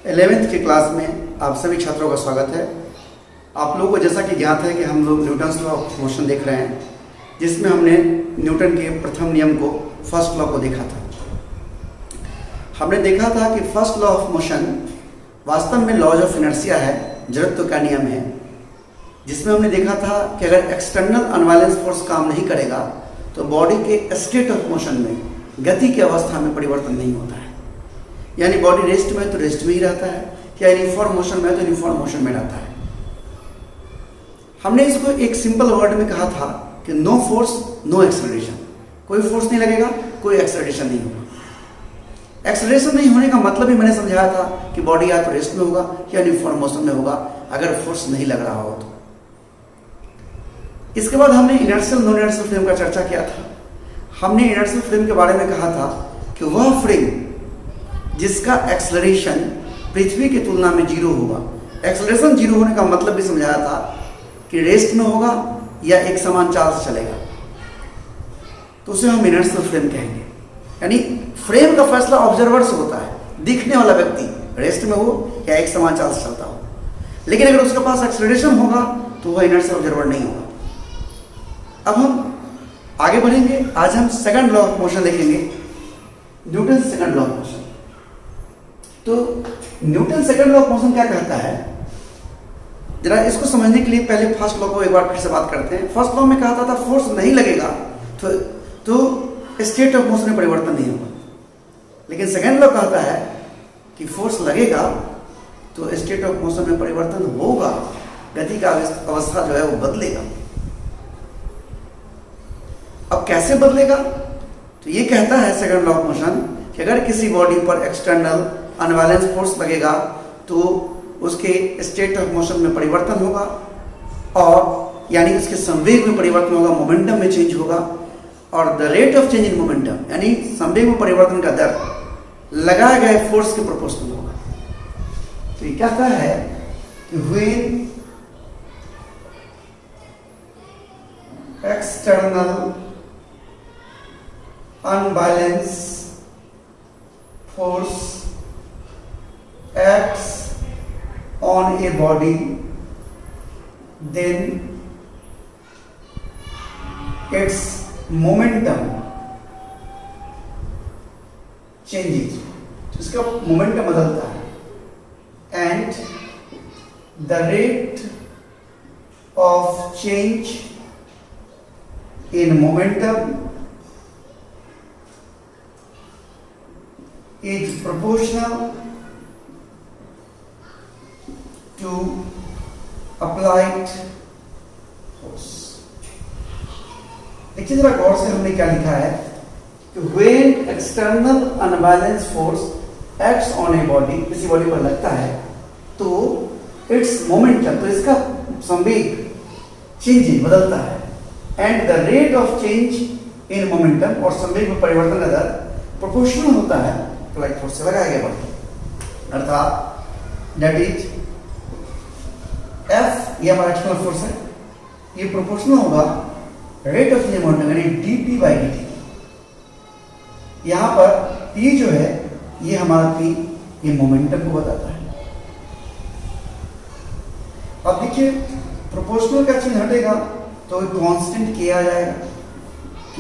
11वीं की क्लास में आप सभी छात्रों का स्वागत है। आप लोगों को जैसा कि ज्ञात है कि हम लोग न्यूटन्स लॉ ऑफ मोशन देख रहे हैं, जिसमें हमने न्यूटन के प्रथम नियम को, फर्स्ट लॉ को देखा था। हमने देखा था कि फर्स्ट लॉ ऑफ मोशन वास्तव में लॉज ऑफ इनर्शिया है, जड़त्व का नियम है, जिसमें हमने देखा था कि अगर एक्सटर्नल अनबैलेंस फोर्स काम नहीं करेगा तो बॉडी के स्टेट ऑफ मोशन में, गति की अवस्था में परिवर्तन नहीं होता है। यानी बॉडी रेस्ट में तो रेस्ट में ही रहता है, या यूनिफॉर्म मोशन में तो यूनिफॉर्म मोशन में रहता है। हमने इसको एक सिंपल वर्ड में कहा था कि नो फोर्स नो एक्सेलरेशन। कोई फोर्स नहीं लगेगा, कोई एक्सेलरेशन नहीं होगा। एक्सेलरेशन नहीं होने का मतलब ही मैंने समझाया था कि बॉडी या तो रेस्ट में होगा या यूनिफॉर्म मोशन में होगा, अगर फोर्स नहीं लग रहा हो तो। इसके बाद हमने इनर्शियल नॉन इनर्शियल फ्रेम का चर्चा किया था। हमने इनर्शियल फ्रेम के बारे में कहा था कि वह फ्रेम जिसका एक्सेलरेशन पृथ्वी की तुलना में जीरो होगा। एक्सेलरेशन जीरो होने का मतलब भी समझाया था कि रेस्ट में होगा या एक समान चाल से चलेगा, तो उसे हम इनर्शियल फ्रेम कहेंगे। यानी फ्रेम का फैसला ऑब्जर्वर से होता है, दिखने वाला व्यक्ति रेस्ट में हो या एक समान चाल से चलता हो। लेकिन अगर उसके पास एक्सेलरेशन होगा तो वह इनर्शियल ऑब्जर्वर नहीं होगा। अब हम आगे बढ़ेंगे। आज हम सेकंड लॉ ऑफ मोशन देखेंगे, Newton second law of motion. तो Newton second law of motion क्या कहता है, जरा इसको समझने के लिए पहले फर्स्ट लॉ को एक बार फिर से बात करते हैं। फर्स्ट लॉ में कहा था फोर्स नहीं लगेगा तो स्टेट ऑफ मोशन में परिवर्तन नहीं होगा। लेकिन सेकंड लॉ कहता है कि फोर्स लगेगा तो स्टेट ऑफ मोशन में परिवर्तन होगा, गति का अवस्था जो है वो बदलेगा। अब कैसे बदलेगा? तो ये कहता है सेकंड लॉ ऑफ मोशन कि अगर किसी बॉडी पर एक्सटर्नल अनबैलेंस फोर्स लगेगा तो उसके स्टेट ऑफ मोशन में परिवर्तन होगा, और यानी उसके संवेग में परिवर्तन होगा, मोमेंटम में चेंज होगा। और the rate of change in momentum, यानी संवेग में परिवर्तन का दर लगाए गए फोर्स के प्रोपोर्शनल होगा। तो ये कहता है कि when external unbalance force acts on a body, then its momentum changes. इसका मोमेंटम बदलता है, and the rate of change in momentum is proportional to applied force. देखिए जरा गौर से, हमने क्या लिखा है कि when external unbalanced force acts on a body, किसी बॉडी पर लगता है तो its momentum, तो इसका संवेग चेंज बदलता है, and the rate of change in momentum, और संवेग में परिवर्तन का दर प्रोपोर्शनल होता है अप्लाइड फोर्स से लगाया गया बॉडी। अर्थात दैट इज एफ, ये हमारा एक्सटर्नल फोर्स है, ये प्रोपोर्शनल होगा रेट ऑफ चेंज मोमेंटम यानी dp बाई dt। यहां पर p जो है ये हमारा p, ये मोमेंटम को बताता है। अब देखिए प्रोपोर्शनल का चिन्ह हटेगा तो कांस्टेंट k आ जाएगा, k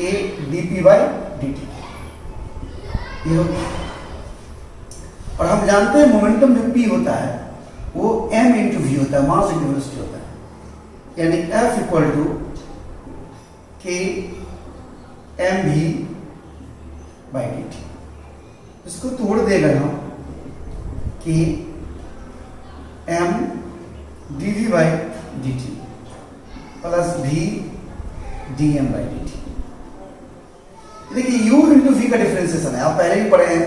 dp बाई dt ये होगा। और हम जानते हैं मोमेंटम जो p होता है वो m इंटू v होता है, मास इंटू वेलोसिटी होता है। यानी F equal to k mv by dt। इसको तोड़ देगा हम कि m dv बाई dt प्लस v dm बाई dt। देखिए u इंटू v का डिफरेंशिएशन है, आप पहले भी पढ़े हैं,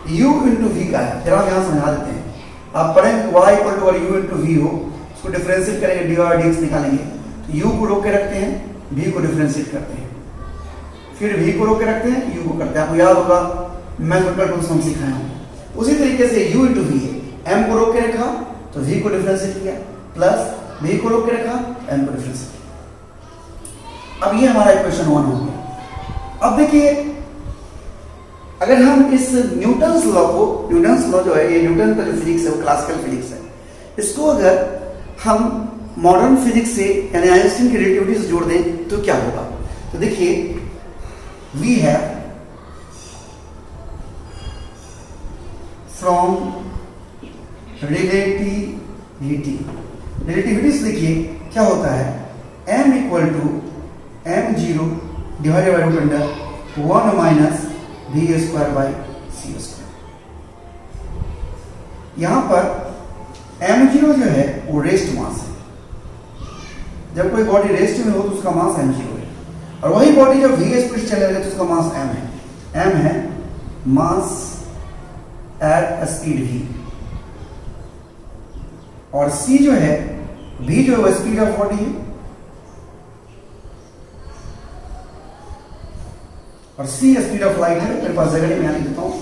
u इंटू v का है। फिर हम यहाँ समझा देते हैं। आप पढ़ेंगे y equal to u into v हो, उसको डिफरेंशिएट करेंगे, dy dx निकालेंगे, तो u को रोक के रखते हैं, v को डिफरेंशिएट करते हैं, फिर v को रोक के रखते हैं, u को करते हैं। आपको याद होगा मैथमेटिकल टूल्स हम सिखाए हैं। उसी तरीके से u इंटू v है, m को रोक के रखा तो v को डिफरेंशिएट किया, प्लस v को रोक के रखा, m को डिफरेंशिएट किया। अब ये हमारा इक्वेशन 1 हो गया। अब देखिए अगर हम इस न्यूटन्स लॉ को, न्यूटन्स लॉ जो है, ये न्यूटन का जो फिजिक्स है वो क्लासिकल फिजिक्स है, इसको अगर हम मॉडर्न फिजिक्स से यानी आइंस्टीन की रिलेटिविटी से जोड़ दें तो क्या होगा? तो देखिए, we have from relativity, relativity से देखिए क्या होता है, m equal to m0 divided by root under 1 minus v square by c square. यहां पर m0 जो है वो रेस्ट मास है। जब कोई बॉडी रेस्ट में हो तो उसका मास m0 है, और वही बॉडी जब v स्पीड चलेगा तो उसका मास m है। m है मास एट स्पीड v, और c जो है, v जो है स्पीड ऑफ बॉडी है, और c स्पीड ऑफ लाइट है। मेरे पास जगह नहीं, मैं लिख देता हूं,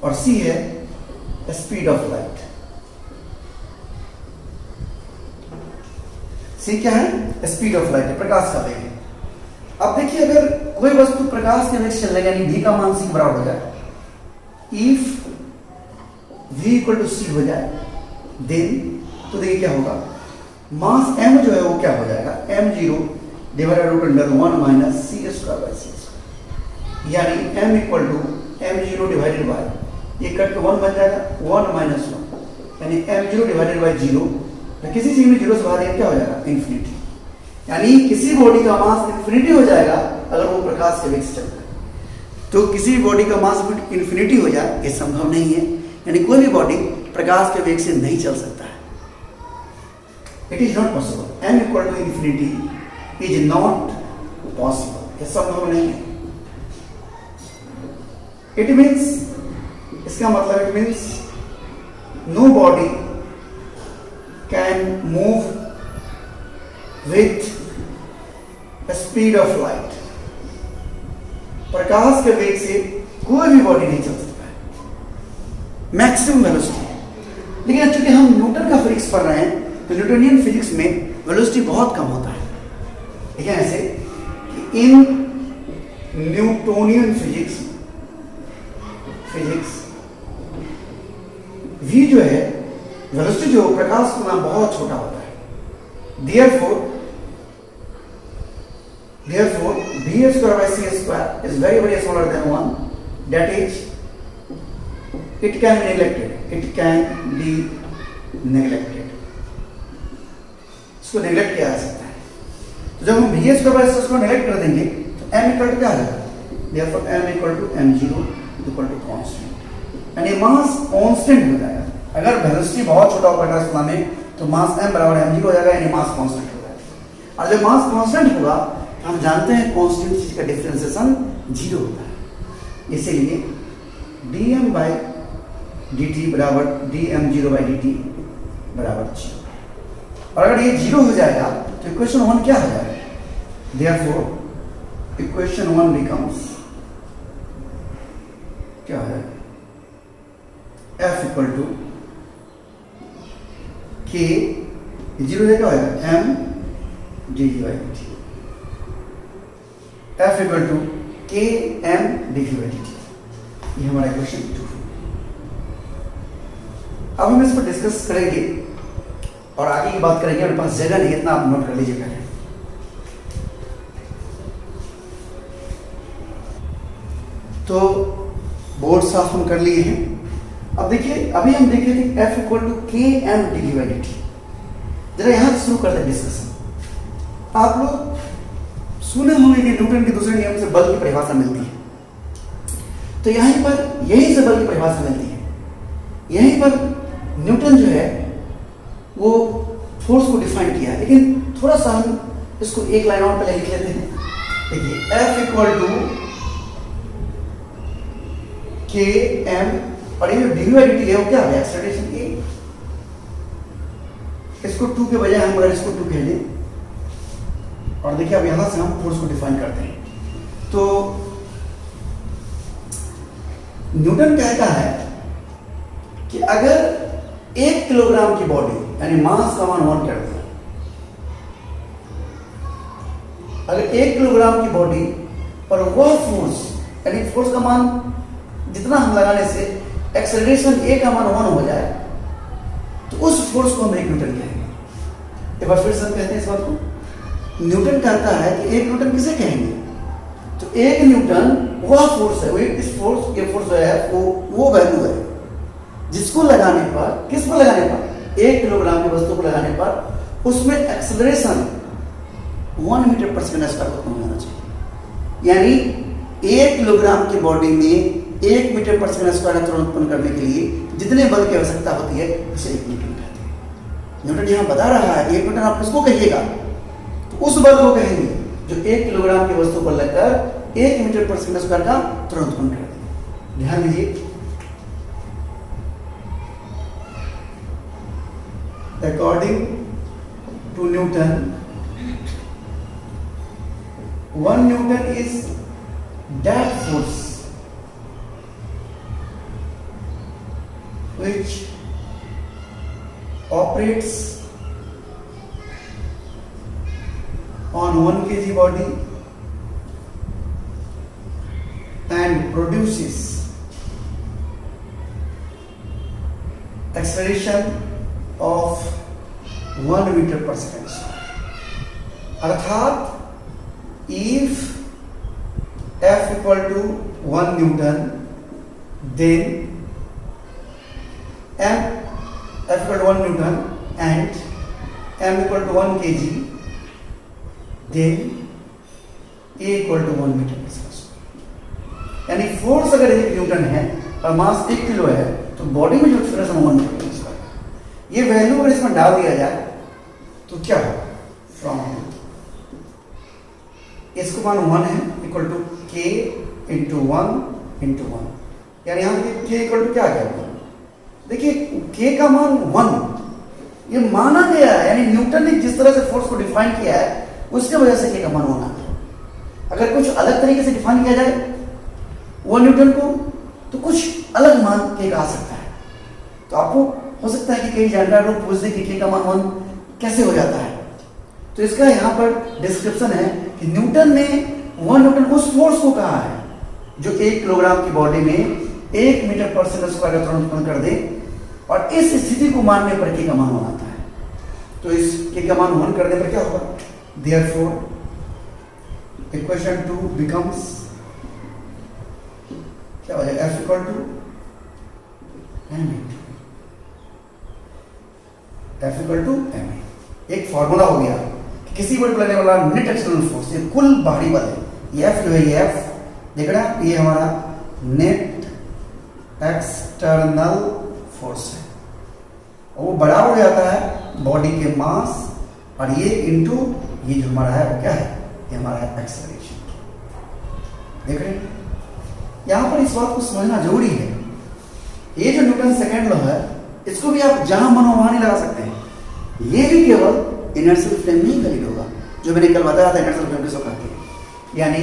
और c है स्पीड ऑफ लाइट। c क्या है? स्पीड ऑफ लाइट है, प्रकाश का वेग है। अब देखिए, अगर कोई वस्तु प्रकाश के वेग से चलेगा यानी v का मान c के बराबर हो जाए, if v equal to c हो जाए, देन तो देखिए क्या होगा, मास m जो है वो क्या हो जाएगा, m0 divided root under 1 minus c square by c square, यानी m equal to m0 divided by, ये कट के 1 बन जाएगा, 1 माइनस 1, यानी m0 डिवाइडेड बाई 0, तो किसी चीज में 0 से भाग क्या हो जाएगा, इन्फिनिटी। यानी किसी बॉडी का मास इन्फिनिटी हो जाएगा अगर वो प्रकाश के वेग से चलता है। तो किसी भी बॉडी का मास इन्फिनिटी हो जाए, ये संभव नहीं है, यानी कोई भी बॉडी प्रकाश के वेग से नहीं चल सकता है। It is not possible, m equal to infinity is not possible, ये संभव नहीं है। इट मीन्स, इसका मतलब it means no body can move with speed of light, प्रकाश के वेग से कोई भी बॉडी नहीं चल सकता है, मैक्सिमम वेलोसिटी। लेकिन चूंकि हम न्यूटन का फिजिक्स पढ़ रहे हैं तो न्यूटनियन फिजिक्स में वेलोसिटी बहुत कम होता है। ठीक है, ऐसे कि इन न्यूटोनियन फिजिक्स v जो है, वेलोसिटी जो प्रकाश का नाम बहुत छोटा होता है। therefore v square by c square is very very smaller than 1, that is it can be neglected, इसको नेगलेक्ट किया जा सकता है। तो जब हम v square by c square neglect कर देंगे तो m इक्वल टू क्या आ जाएगा, therefore m equal to m0 equal to constant, यानी मास कांस्टेंट हो जाएगा। अगर वेलोसिटी बहुत छोटा होगा प्रकाश का में तो मास m बराबर m0 हो जाएगा, यानी मास कांस्टेंट हो जाएगा। और जब मास कांस्टेंट होगा तो हम जानते हैं कांस्टेंट चीज का डिफरेंशिएशन 0 होता है, इसीलिए dm बाई dt बराबर dm0 बाई dt बराबर 0। और अगर ये 0 हो जाएगा तो इक्वेशन 1 क्या हो जाएगा, therefore इक्वेशन 1 becomes क्या हो जाएगा, f इक्वल टू k, 0 है क्या होगा, m dt by dt, f equal to k m dt by dt, ये हमारा इक्वेशन 2। अब हम इस पर डिस्कस करेंगे और आगे की बात करेंगे। मेरे पास जगह नहीं, इतना आप नोट कर लीजिएगा। तो बोर्ड साफ हम कर लिए हैं। अब देखिए, अभी हम देख रहे थे f equal to K M D by D T. जरा यहां से शुरू करते हैं डिस्कशन। आप लोग सुने होंगे कि न्यूटन के दूसरे नियम से बल की परिभाषा मिलती है, तो यहीं पर यही से बल की परिभाषा मिलती है। यहीं पर न्यूटन जो है वो फोर्स को डिफाइन किया है, लेकिन थोड़ा सा हम इसको एक लाइन और पहले लिख लेते हैं। देखिए, F equal to K M, और ये जो डी बाई डी टी है वो क्या है, एक्सेलरेशन ए। इसको 2 के बजाय हम अगर इसको 2 कह दें, और देखिए अब यहां से हम फोर्स को डिफाइन करते हैं। तो न्यूटन कहता है कि अगर 1 किलोग्राम की बॉडी यानी मास का मान 1 कर दिया, अगर 1 किलोग्राम की बॉडी पर वह फोर्स यानी फोर्स का मान जितना हम लगाने से एक्सेलरेशन ए का मान 1 हो जाए तो उस फोर्स को हम 1 न्यूटन कहेंगे। एक बार फिर से हम कहते हैं इस बात को, न्यूटन कहता है कि 1 न्यूटन किसे कहेंगे, तो 1 न्यूटन वह फोर्स है, इस फोर्स ये फोर्स जो है वो वैल्यू है जिसको लगाने पर, किस पर लगाने पर, 1 किलोग्राम की वस्तु को लगाने पर उसमें एक्सेलरेशन 1 मीटर पर सेकंड स्क्वायर उत्पन्न होना चाहिए। यानी 1 किलोग्राम की बॉडी में 1 मीटर पर सेकंड स्क्वायर त्वरण उत्पन्न करने के लिए जितने बल की आवश्यकता होती है उसे 1 न्यूटन कहते हैं। न्यूटन यहाँ बता रहा है 1 न्यूटन आप किसको कहिएगा, तो उस बल को कहेंगे जो 1 किलोग्राम की वस्तु पर लगकर 1 मीटर पर सेकंड स्क्वायर का त्वरण उत्पन्न कर देगा। ध्यान दीजिए, according to Newton 1 Newton is that force which operates on 1 kg body and produces acceleration of 1 meter per second. अर्थात if F equal to 1 Newton, then M F equal to 1 Newton and M equal to 1 kg, then A equal to 1 metre पर second. यानी force अगर 1 Newton है और मास 1 kilo है तो body में जो एक्सेलरेशन 1 मीटर पर सेकंड। ये वैल्यू अगर इसमें डाल दिया जाए तो क्या होगा, फ्रॉम इसको मान 1 है equal to K into 1 into 1, यानी यहाँ देखिए K इक्वल टू क्या आ गया, देखिए K का मान 1 ये माना गया है, यानी न्यूटन ने जिस तरह से फोर्स को डिफाइन किया है उसके वजह से K का मान 1 आ गया। अगर कुछ अलग तरीके से डिफाइन किया जाए 1 न्यूटन को तो कुछ अलग मान K का आ सकता है। तो आपको हो सकता है कि कई जानकार लोग पूछ दे कि K का मान 1 कैसे हो जाता है, तो इसका यहाँ पर डिस्क्रिप्शन है कि न्यूटन ने 1 न्यूटन उस फोर्स को कहा है जो 1 किलोग्राम की बॉडी में 1 मीटर पर सेकंड स्क्वायर का त्वरण उत्पन्न कर दे, और इस स्थिति को मानने पर K का मान 1 आता है। तो इस K का मान 1 करने पर क्या होगा, देयरफॉर इक्वेशन 2 बिकम्स क्या हो जाएगा, F equal to F equal to m। एक फॉर्मूला हो गया कि किसी बल पर लगने वाला नेट एक्सटर्नल फोर्स, ये कुल बाहरी बल है, ये F जो है ये F देख रहे हैं, ये हमारा नेट एक्सटर्नल फोर्स है और वो बड़ा हो जाता है बॉडी के मास, और ये इनटू ये जो हमारा है वो क्या है, ये हमारा है एक्सेलरेशन। देख रहे हैं, यहां पर इस बात को समझना जरूरी है, ये जो न्यूटन सेकेंड लॉ है इसको भी आप जहां मन हो वहां नहीं लगा सकते हैं, ये भी केवल इनर्शियल फ्रेम में ही वैलिड होगा, जो मैंने कल बताया था इनर्शियल फ्रेम किसको कहते हैं। यानी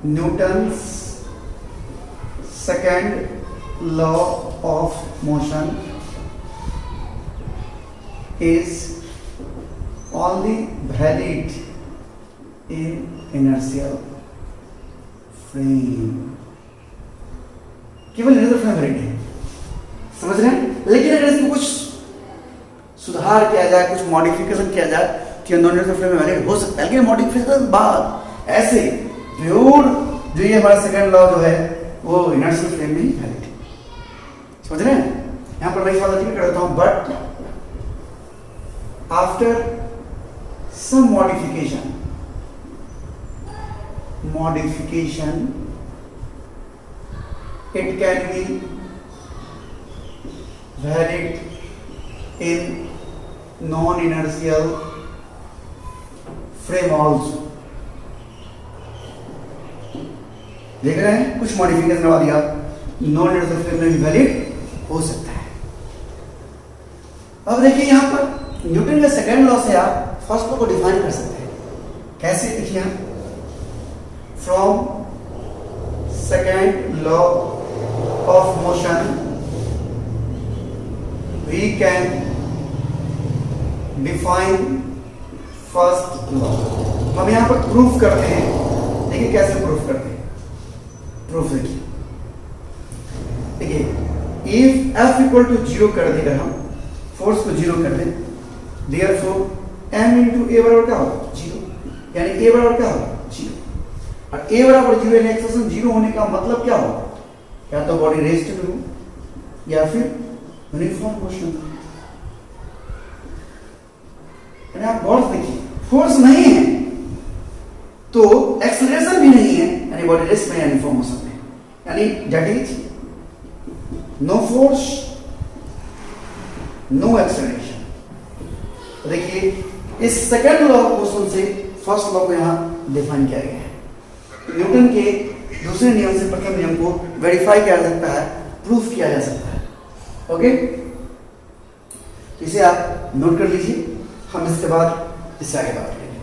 Newton's second law of motion is only valid in inertial frame, केवल इनर्शियल फ्रेम वैलिड है, समझ रहे हैं। लेकिन अगर इसमें कुछ सुधार किया जाए, कुछ मॉडिफिकेशन किया जाए तो नॉन इनर्शियल फ्रेम में वैलिड हो सकता है, लेकिन मॉडिफिकेशन बाद ऐसे प्योर जो ये हमारा सेकेंड लॉ जो है वो इनर्शियल फ्रेम में ही वैलिड है, समझ रहे हैं। यहां पर मैं इस बात कर देता हूं, but after some modification it can be valid in non-inertial frame also। देख रहे हैं, कुछ मॉडिफिकेशन करवा दिया, नॉन इनर्शियल फ्रेम में भी वैलिड हो सकता है। अब देखिए यहां पर न्यूटन के सेकेंड लॉ से आप फर्स्ट लॉ को डिफाइन कर सकते हैं, कैसे देखिए, from second law of motion we can define first law. हम यहां पर प्रूफ करते हैं, देखिए कैसे प्रूफ करते हैं। प्रूफ देखिए, देखिए इफ एफ इक्वल टू 0 कर दें, अगर हम फोर्स को 0 कर दें, देयरफॉर एम इंटू ए बराबर क्या होगा 0, यानी ए बराबर क्या होगा 0। और ए बराबर 0 यानी एक्सेलरेशन 0 होने का मतलब क्या होगा, या तो बॉडी रेस्ट में हो या फिर यूनिफॉर्म मोशन में। आप गौर से देखिए, फोर्स नहीं है तो एक्सेलरेशन भी नहीं है, यानी बॉडी रेस्ट में, यूनिफॉर्म मोशन में, यानी that is no force no acceleration. तो देखिए इस सेकंड लॉ ऑफ मोशन से फर्स्ट लॉ को यहां डिफाइन किया गया है। न्यूटन के दूसरे नियम से प्रथम नियम को वेरीफाई किया जा सकता है, प्रूफ किया जा सकता है। ओके, इसे आप नोट कर लीजिए, हम इसके बाद इससे आगे बात करेंगे।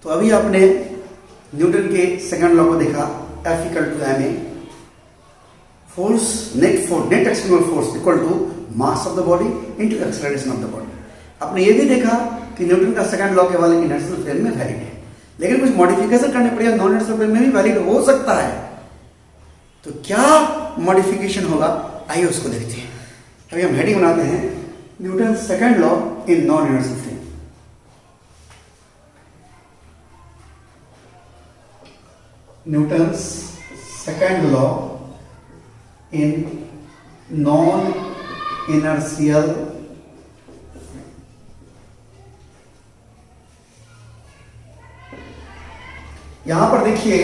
तो अभी आपने न्यूटन के सेकंड लॉ को देखा, F equal to M A, force net external force equal to mass of the body into acceleration of the body. आपने ये भी देखा कि न्यूटन का सेकंड लॉ केवल इनर्शियल फ्रेम में वैलिड है, लेकिन कुछ मॉडिफिकेशन करने पड़ेगा, नॉन इनर्शियल फ्रेम में भी वैलिड हो सकता है। तो क्या मॉडिफिकेशन होगा, आइए उसको देखते हैं। अभी हम हेडिंग बनाते हैं Newton second law in non inertial frame. Newton's second law in non inertial यहां पर देखिए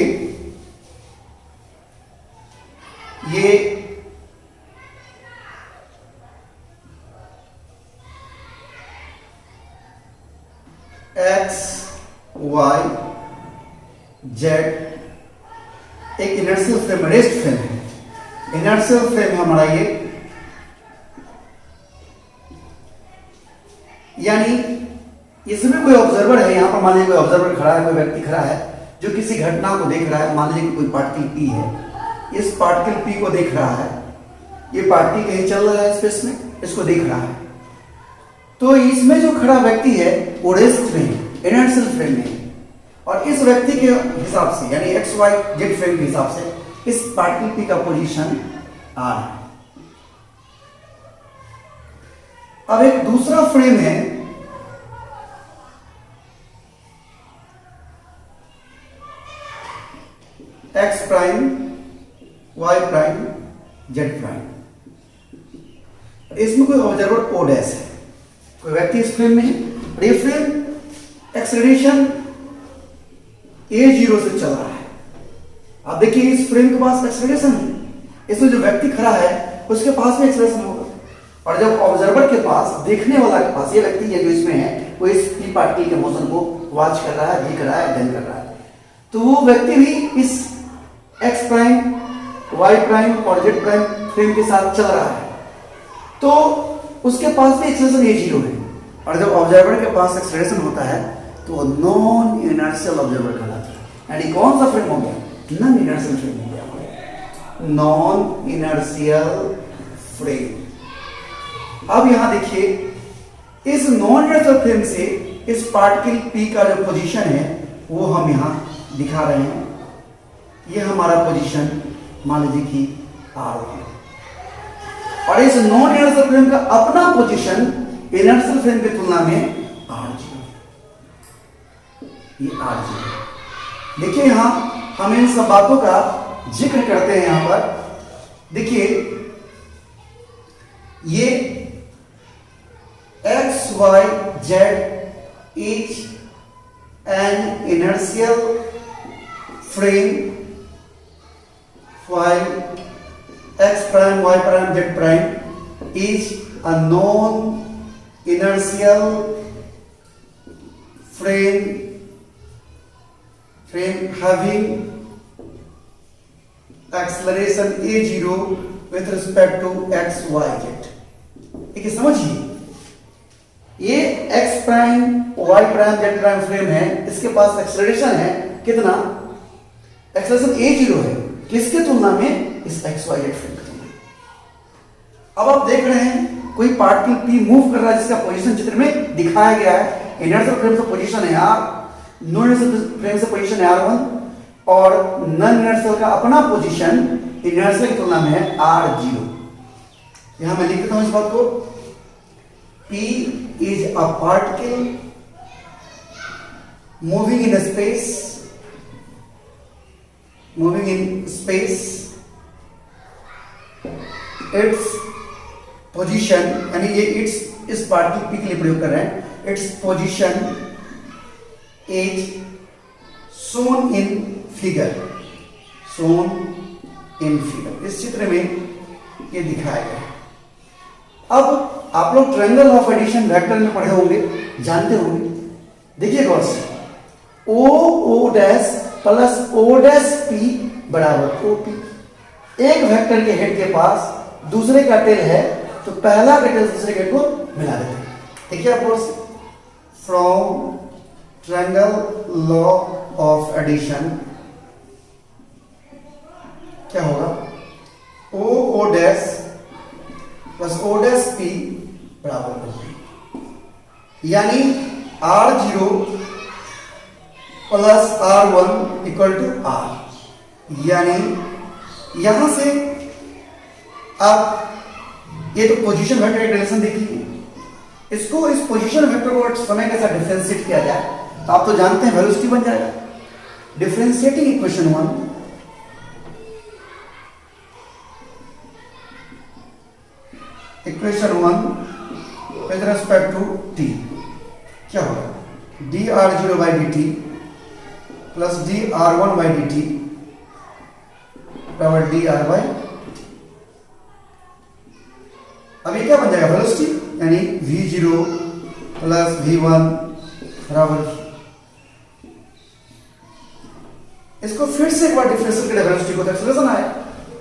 ये एक्स वाई जेड एक इनर्शियल फ्रेम, रेस्ट फ्रेम है, इनर्शियल फ्रेम हमारा ये, यानी इसमें कोई ऑब्जर्वर है, यहां पर मान लीजिए कोई ऑब्जर्वर खड़ा है, कोई व्यक्ति खड़ा है जो किसी घटना को देख रहा है। मान लीजिए कि कोई पार्टिकल पी है, इस पार्टिकल पी को देख रहा है, ये पार्टिकल कहीं चल रहा है स्पेस में, इसको देख रहा है। तो इसमें जो खड़ा व्यक्ति है वो रेस्ट में, इनर्शियल फ्रेम में, और इस व्यक्ति के हिसाब से, यानी एक्स वाई जेड फ्रेम के हिसाब से इस पार्टिकल पी का पोजीशन आर है। अब एक दूसरा फ्रेम है, X prime Y prime Z prime, इसमें कोई ऑब्जर्वर ओ डैश है, कोई व्यक्ति इस फ्रेम में है, और ये फ्रेम एक्सेलरेशन a0 से चल रहा है। आप देखिए इस फ्रेम के पास एक्सेलरेशन है, इसमें जो व्यक्ति खड़ा है उसके पास भी एक्सेलरेशन होगा, और जब ऑब्जर्वर के पास, देखने वाला के पास, ये व्यक्ति जो इसमें है वो इस पी पार्टिकल के मोशन को वॉच कर रहा है, देख रहा है, अध्ययन कर रहा है, तो वो व्यक्ति भी इस एक्स प्राइम वाई प्राइम और जेड प्राइम फ्रेम के साथ चल रहा है, तो उसके पास भी एक्सेलरेशन a0 है। और जब ऑब्जर्वर के पास एक्सेलरेशन होता है तो नॉन इनर्शियल ऑब्जर्वर कहलाता है, यानी कौन सा फ्रेम हो गया, नॉन इनर्शियल फ्रेम हो गया, नॉन इनर्शियल फ्रेम। अब यहां देखिए इस नॉन इनर्शियल फ्रेम से इस पार्टिकल पी का जो पोजीशन है वो हम यहां दिखा रहे हैं। ये हमारा पोजीशन मान लीजिए कि R1, और इस नॉन इनर्शियल फ्रेम का अपना पोजीशन इनर्शियल फ्रेम की तुलना में R0, ये R0। देखिए यहां हम इन सब बातों का जिक्र करते हैं। यहां पर देखिए ये X Y Z is an inertial frame, while x prime y prime z prime is a non inertial frame having acceleration a0 with respect to x y z। ठीक है, समझिए ये x prime y prime z prime frame है, इसके पास acceleration है कितना, acceleration a0 है, किसके तुलना में, इस एक्स वाई जेड फ्रेम की तुलना में। अब आप देख रहे हैं कोई पार्टिकल पी मूव कर रहा है जिसका पोजीशन चित्र में दिखाया गया है, इनर्शियल फ्रेम का पोजीशन है आर, नॉन इनर्शियल फ्रेम से पोजीशन है R1 और नॉन इनर्शियल का अपना पोजीशन इनर्शियल की तुलना में है R0। यहां मैं लिख देता हूं इस बात को, P is a particle moving in space, its position, यानी ये its इस पार्टिकल P के लिए प्रयोग कर रहे हैं, its position is shown in figure, इस चित्र में ये दिखाया गया है। अब आप लोग ट्रायंगल ऑफ एडिशन वेक्टर में पढ़े होंगे, जानते होंगे। देखिए गौर से, O dash plus O dash P बराबर ओ पी। एक वेक्टर के हेड के पास दूसरे का टेल है तो पहला का टेल दूसरे के को मिला देते हैं। देखिए आप गौर से, from triangle law of addition क्या होगा, O dash plus O dash P बराबर हो, यानी R0 plus R1 equal to R, यानी यहां से आप ये तो पोजीशन वेक्टर का रिलेशन देखिए, इसको इस पोजीशन वेक्टर को समय के साथ डिफरेंशिएट किया जाए तो आप तो जानते हैं वेलोसिटी बन जाएगा। Differentiating equation 1 with respect to t क्या होगा, dr0 बाई dt प्लस dr1 बाई dt बराबर dr बाई, अब ये क्या बन जाएगा, वेलोसिटी, यानी v0 प्लस v1 बराबर, इसको फिर से एक बार डिफरेंशिएट करें वेलोसिटी को तो एक्सेलरेशन आए,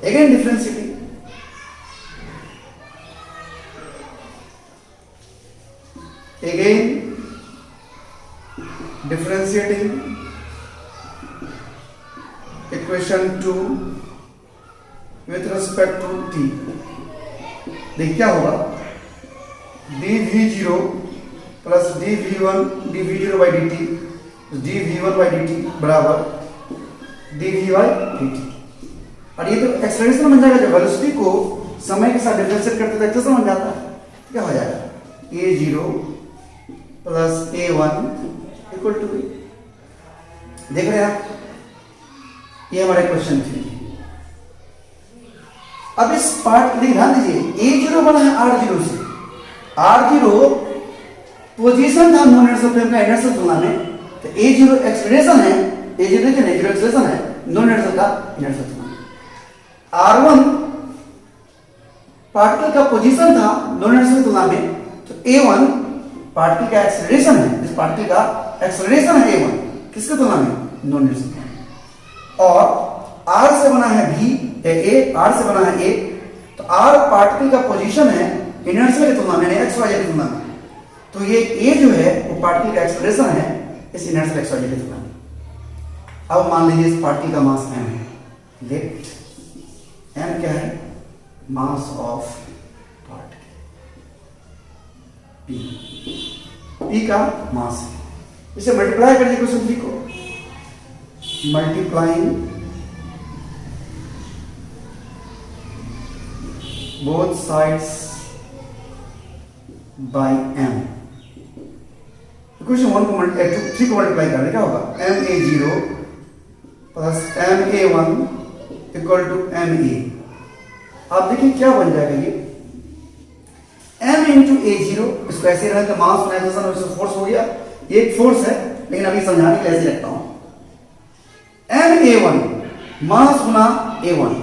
again differentiating, equation 2 with respect to t। देखिए क्या होगा, dv0 plus dv0 by dt dv1 by dt बराबर dv बाई dt। और ये तो एक्सेलरेशन बन जाएगा, जब वेलोसिटी को समय के साथ डिफरेंशिएट करते तो एक्सेलरेशन बन जाता है, क्या हो जाएगा, a0 plus a1 equal to, देख रहे हैं आप, ये हमारा क्वेश्चन थी। अब इस पार्ट के लिए ध्यान दीजिए, a0 बना है R0 से, R0 पोजीशन था नॉन इनर्शियल फ्रेम का इनर्शियल तुलना में, तो a0 एक्सेलरेशन है, a0 एक्सेलरेशन है नॉन इनर्शियल का इनर्शियल तुलना में। R1 पार्टिकल का पोजीशन था नॉन इनर्शियल तुलना में, तो a1 पार्टिकल का एक्सेलरेशन है, इस पार्टिकल का एक्सेलरेशन है a1 किसके तुलना में, नॉन इनर्शियल, और R से बना है V, R से बना है A, तो R पार्टिकल का पोजीशन है इनर्शियल की तुलना में, XY की तुलना में, तो ये A जो है वो पार्टिकल का एक्सेलरेशन है इस इनर्शियल XY की तुलना में। अब मान लीजिए इस पार्टिकल का मास m है, लेट m क्या है, मास ऑफ पार्टिकल, P का मास है, इसे मल्टीप्लाई करिए क्वेश्चन 3 को, multiplying both sides by m, equation 1 को 3 को मल्टीप्लाई करें क्या होगा, ma0 plus ma1 equal to ma। आप देखिए क्या बन जाएगा, ये m इंटू a0, इसको ऐसे रहने का मास बनाया था, फोर्स हो गया, ये एक फोर्स है, लेकिन अभी समझाने के लिए ऐसे रखता हूं, ma1 मास गुना a1,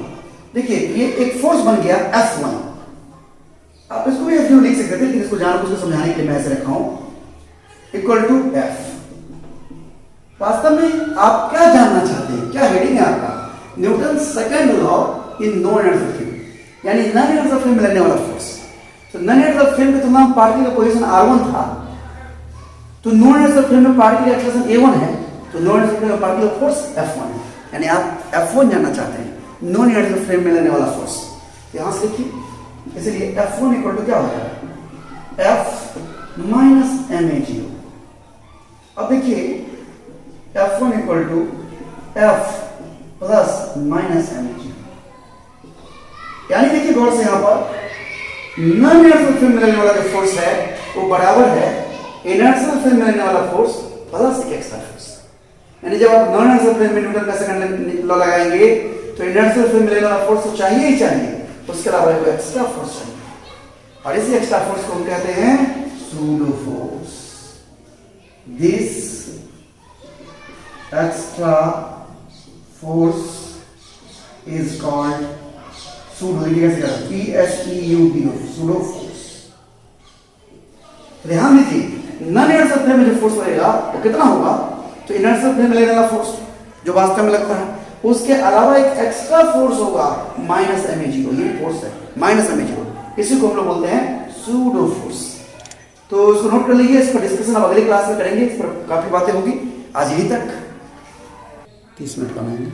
देखिए ये एक फोर्स बन गया F1, आप इसको भी F0 लिख सकते थे, लेकिन इसको जानबूझकर समझाने के लिए मैं ऐसे रखा हूं, इक्वल टू F। वास्तव में आप क्या जानना चाहते हैं, क्या हेडिंग है आपका, Newton second law in non inertial frame, यानी नॉन इनर्शियल फ्रेम में लगने वाला फोर्स। तो नॉन इनर्शियल फ्रेम के तुलना में पार्टिकल का पोजीशन R1 था, तो नॉन इनर्शियल फ्रेम में पार्टिकल का एक्सेलरेशन a1 है, तो नॉन इनर्शियल फ्रेम में पार्टिकल का फोर्स F1 है, यानी आप F1 जानना चाहते हैं, नॉन इनर्शियल फ्रेम में लगने वाला फोर्स। यहां से देखिए, इसलिए F1 इक्वल टू क्या हो जाएगा, F माइनस ma0। अब देखिए F1 equal to F plus minus mg। यानी देखिए गौर से यहां पर नॉन इनर्शियल फ्रेम में लगने वाला जो फोर्स है वो बराबर है इनर्शियल फ्रेम में लगने वाला फोर्स प्लस एक एक्स्ट्रा फोर्स। यानी जब आप नॉन इनर्शियल फ्रेम में न्यूटन का सेकंड लॉ लगाएंगे तो इनर्शियल फ्रेम में लगने वाला फोर्स तो चाहिए ही चाहिए, उसके अलावा एक एक्स्ट्रा फोर्स चाहिए, और इसी एक्स्ट्रा फोर्स को हम कहते हैं pseudo force. This extra force is called pseudo, देखिए कैसे करते हैं, PSEUDO, सूडो फोर्स। ध्यान दीजिए नॉन इनर्शियल फ्रेम में जो फोर्स लगेगा वो कितना होगा, तो इनर्शियल फ्रेम में लगने वाला फोर्स जो वास्तव में लगता है उसके अलावा एक एक्स्ट्रा फोर्स होगा माइनस mg, ये फोर्स है माइनस mg, इसी को हम लोग बोलते हैं सूडो फोर्स। तो इसको नोट कर लीजिए, इस पर डिस्कशन अब अगली क्लास में करेंगे, इस पर काफी बातें होगी। आज यही तक 30 मिनट बनाएंगे।